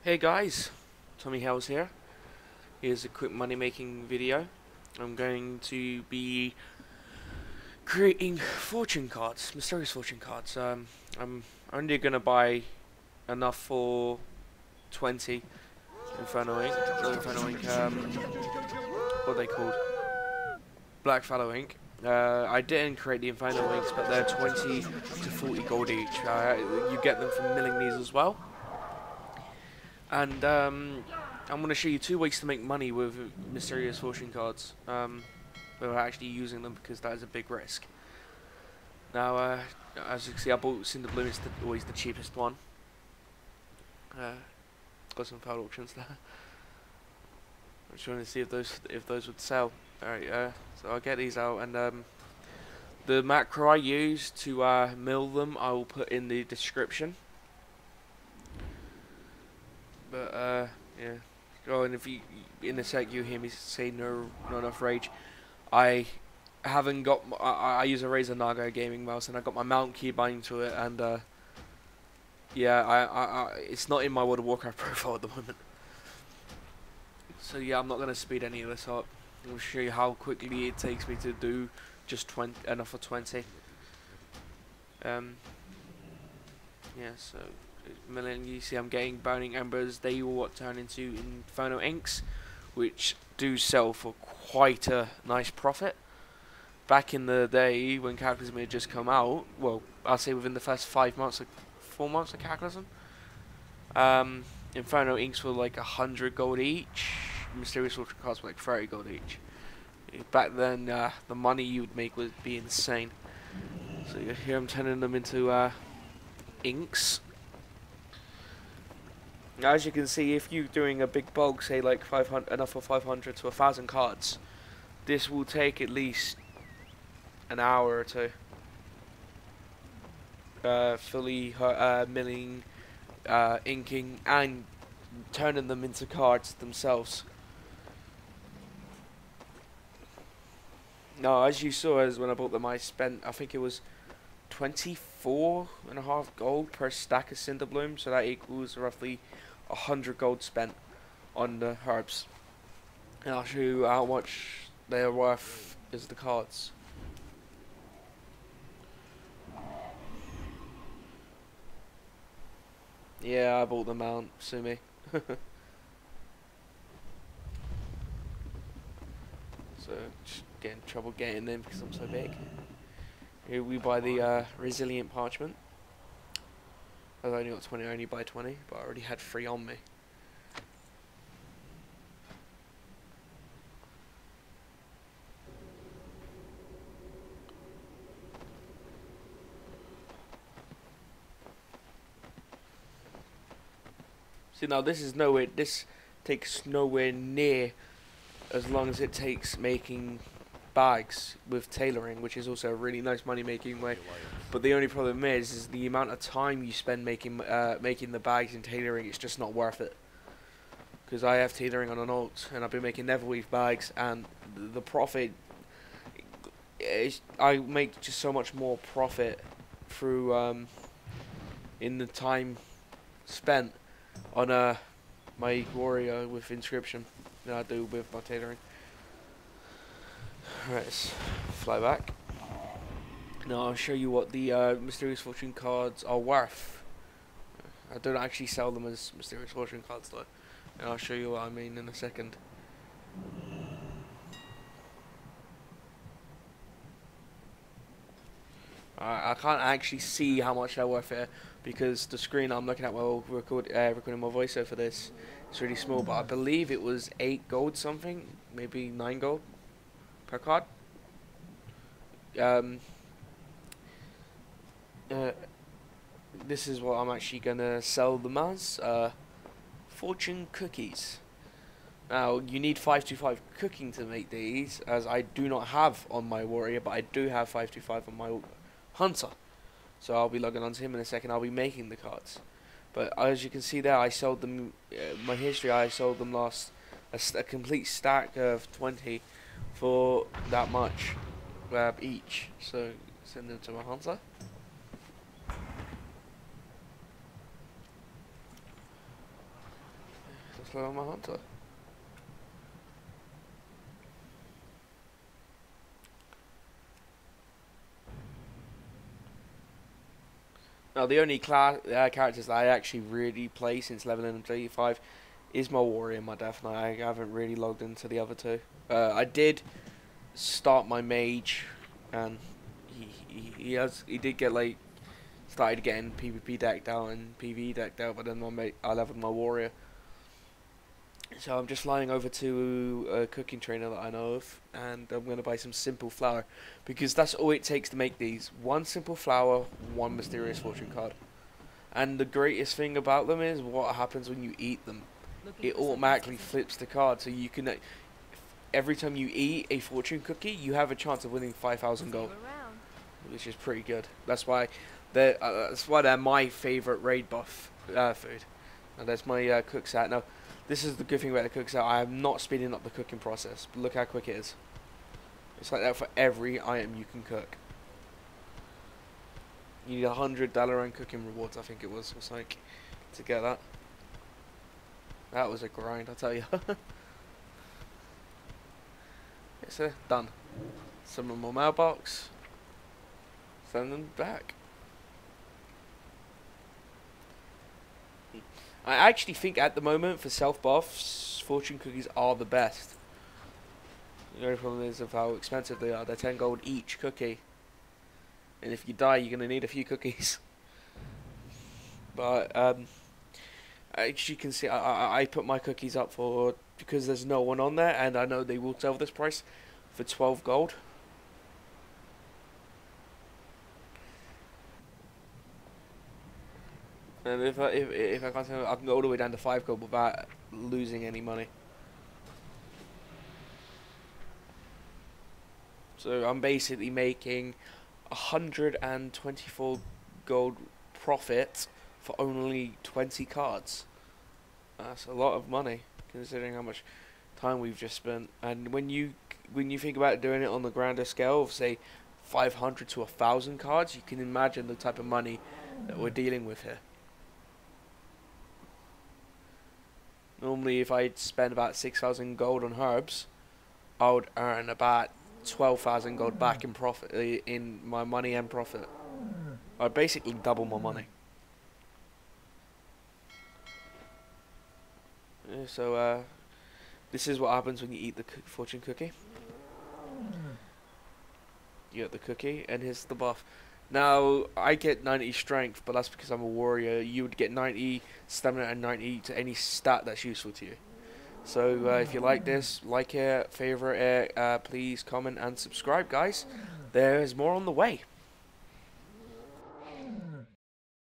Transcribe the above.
Hey guys, Tommy Hells here. Here's a quick money making video. I'm going to be creating fortune cards, mysterious fortune cards. I'm only gonna buy enough for 20 Inferno Ink, what are they called? Black Fallow Ink. I didn't create the Inferno Inks, but they're 20 to 40 gold each. You get them from milling these as well. And I'm going to show you two ways to make money with Mysterious Fortune cards without actually using them, because that is a big risk. Now, as you can see, I bought Cinder Bloom. It's always the cheapest one. Got some failed auctions there. I'm trying to see if those would sell. Alright, so I'll get these out, and the macro I use to mill them I will put in the description. But yeah. Oh, and if you in a sec you hear me say not enough rage, I haven't got. I use a Razer Naga gaming mouse, and I got my mount keybind to it, and yeah, it's not in my World of Warcraft profile at the moment. So yeah, I'm not gonna speed any of this up. I'll show you how quickly it takes me to do just 20 enough for 20. Yeah, so. Milling, you see I'm getting Burning Embers. They will turn into Inferno Inks, which do sell for quite a nice profit. Back in the day when Cataclysm had just come out, well, I'll say within the first 4 months of Cataclysm, Inferno Inks were like 100 gold each. Mysterious Fortune cards were like 30 gold each. Back then, the money you would make would be insane. So here I'm turning them into inks. Now, as you can see, if you're doing a big bulk, say like 500, enough for 500 to 1,000 cards, this will take at least an hour or two. Fully milling, inking, and turning them into cards themselves. Now, as you saw, as when I bought them, I spent, I think it was 24.5 gold per stack of Cinder Bloom, so that equals roughly 100 gold spent on the herbs. And I'll show you how much they are worth as the cards. Yeah, I bought them out, sue me. So, just getting trouble getting them because I'm so big. Here we buy the resilient parchment. I've only got 20, I only buy 20, but I already had 3 on me. See, now this takes nowhere near as long as it takes making bags with tailoring, which is also a really nice money making way. But the only problem is the amount of time you spend making the bags and tailoring. It's just not worth it, because I have tailoring on an alt, and I've been making Neverweave bags, and the profit is, I make just so much more profit through in the time spent on my warrior with inscription than I do with my tailoring. Right, let's fly back. Now I'll show you what the Mysterious Fortune cards are worth. I don't actually sell them as Mysterious Fortune cards though, and I'll show you what I mean in a second. I can't actually see how much they're worth here, because the screen I'm looking at while recording my voiceover for this is really small, but I believe it was 8 gold something, maybe 9 gold per card. This is what I'm actually gonna sell them as, fortune cookies. Now you need 525 cooking to make these, as I do not have on my warrior, but I do have 525 on my hunter. So I'll be logging onto him in a second. I'll be making the cards, but as you can see there, I sold them. My history, I sold them last a complete stack of 20 for that much each. So send them to my hunter. Let's level my hunter. Now the only characters that I actually really play since leveling up to 85 is my warrior and my death knight. I haven't really logged into the other two. I did start my mage, and he did get like started getting PvP decked out and PvE decked out, but then I leveled my warrior. So I'm just flying over to a cooking trainer that I know of, and I'm going to buy some simple flour, because that's all it takes to make these. One simple flour, one mysterious fortune card. And the greatest thing about them is what happens when you eat them. It automatically flips the card, so you can, every time you eat a fortune cookie, you have a chance of winning 5,000 gold, which is pretty good. That's why they're my favourite raid buff food. And that's my cook set. Now, this is the good thing about the cook set. I am not speeding up the cooking process, but look how quick it is. It's like that for every item you can cook. You need $100 on cooking rewards, I think it was, or something, to get that. That was a grind, I tell you. It's done. Send them on my mailbox. Send them back. I actually think at the moment for self buffs, fortune cookies are the best. The only problem is of how expensive they are. They're 10 gold each cookie, and if you die, you're gonna need a few cookies. But as you can see, I put my cookies up for, because there's no one on there, and I know they will sell this price for 12 gold. And if I can't tell, I can go all the way down to 5 gold without losing any money. So I'm basically making 124 gold profit for only 20 cards. That's a lot of money, considering how much time we've just spent. And when you think about doing it on the grander scale of, say, 500 to 1,000 cards, you can imagine the type of money that we're dealing with here. Normally, if I spend about 6,000 gold on herbs, I would earn about 12,000 gold back in profit, in my money and profit. I'd basically double my money. So this is what happens when you eat the fortune cookie. You get the cookie, and here's the buff. Now, I get 90 strength, but that's because I'm a warrior. You would get 90 stamina and 90 to any stat that's useful to you. So if you like this, like it, favorite it, please comment and subscribe, guys. There's more on the way.